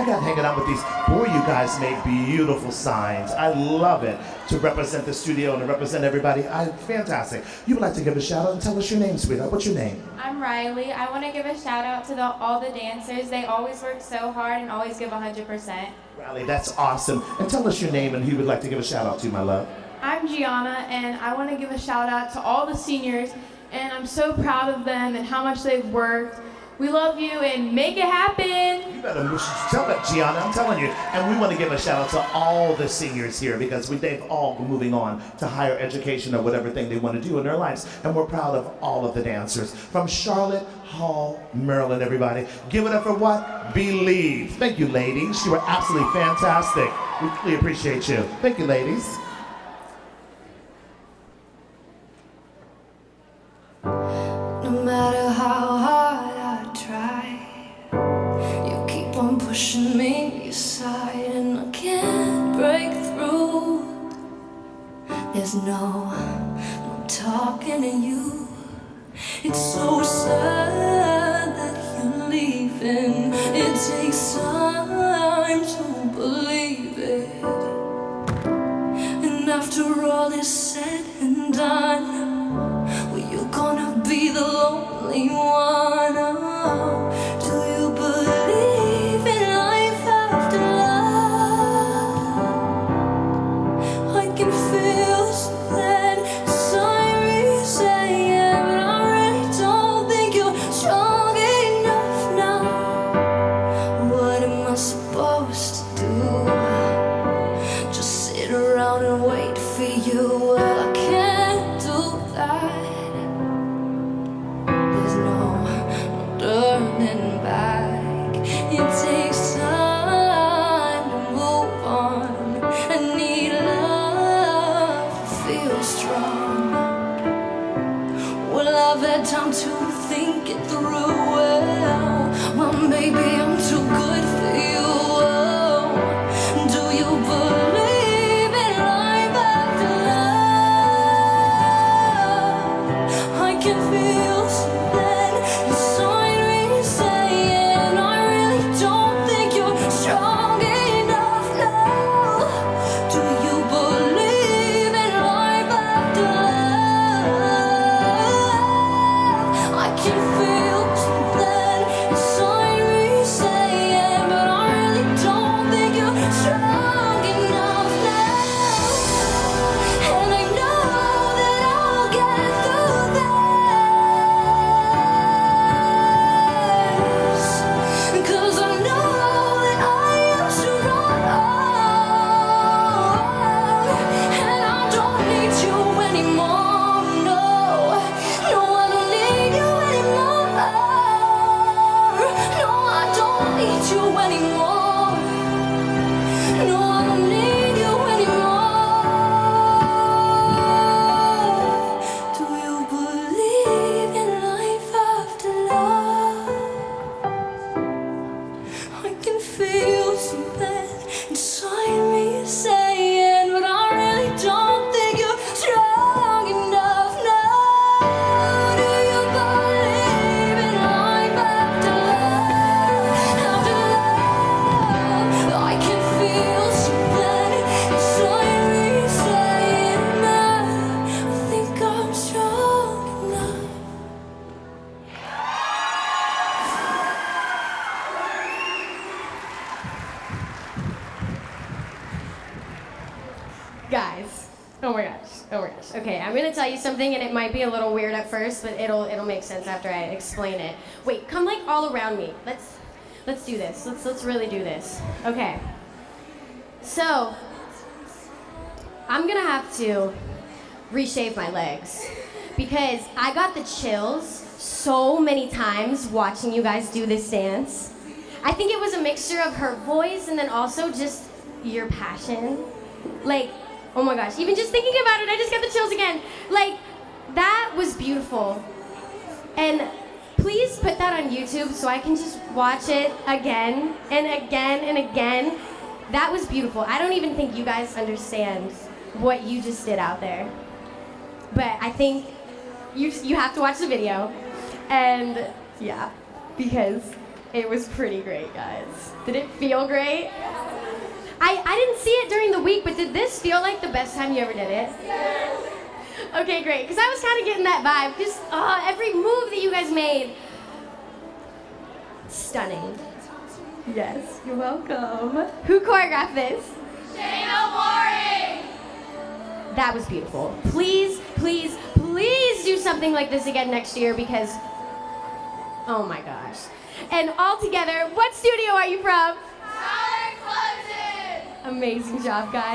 got hanging out with these. Boy, you guys make beautiful signs. I love it to represent the studio and to represent everybody. Fantastic. You would like to give a shout out and tell us your name, sweetheart. What's your name? I'm Riley. I want to give a shout out to all the dancers. They always work so hard and always give 100%. Riley, that's awesome. And tell us your name and who you would like to give a shout out to, my love. I'm Gianna, and I want to give a shout out to all the seniors, and I'm so proud of them and how much they've worked. We love you, and make it happen. You better tell that, Gianna. I'm telling you. And we want to give a shout out to all the seniors here because they've all been moving on to higher education or whatever thing they want to do in their lives. And we're proud of all of the dancers from Charlotte Hall, Maryland, everybody. Give it up for what? Believe. Thank you, ladies. You were absolutely fantastic. We really appreciate you. Thank you, ladies. No matter how hard I try, you keep on pushing me aside, and I can't break through. There's no talking to you. It's so sad that you're leaving. It takes time to believe it. And after all is said and done, you're gonna be the lonely one. Do you believe in life after love? I can feel something inside me saying, but I really don't think you're strong enough now. What am I supposed to do? Just sit around and wait for you? Well, I can't do that. Turning back, it takes time to move on. I need love to feel strong. Well, I've had time to think it through. Well, maybe I'm too good for you. Do you believe in life after love? I can feel something inside. Guys, oh my gosh. Okay, I'm gonna tell you something, and it might be a little weird at first, but it'll make sense after I explain it. Wait, come like all around me. Let's do this. Let's really do this. Okay. So, I'm gonna have to reshave my legs because I got the chills so many times watching you guys do this dance. I think it was a mixture of her voice and then also just your passion. Like, oh my gosh, even just thinking about it, I just got the chills again. Like, that was beautiful. And please put that on YouTube so I can just watch it again and again and again. That was beautiful. I don't even think you guys understand what you just did out there. But I think you have to watch the video. And yeah, because It was pretty great, guys. Did it feel great? I didn't see it during the week, but did this feel like the best time you ever did it? Yes. Okay, great, because I was kind of getting that vibe. Just every move that you guys made. Stunning. Yes, you're welcome. Who choreographed this? Shaina. That was beautiful. Please, please, please do something like this again next year because, oh my gosh. And all together, what studio are you from? Amazing Amazing job, guys.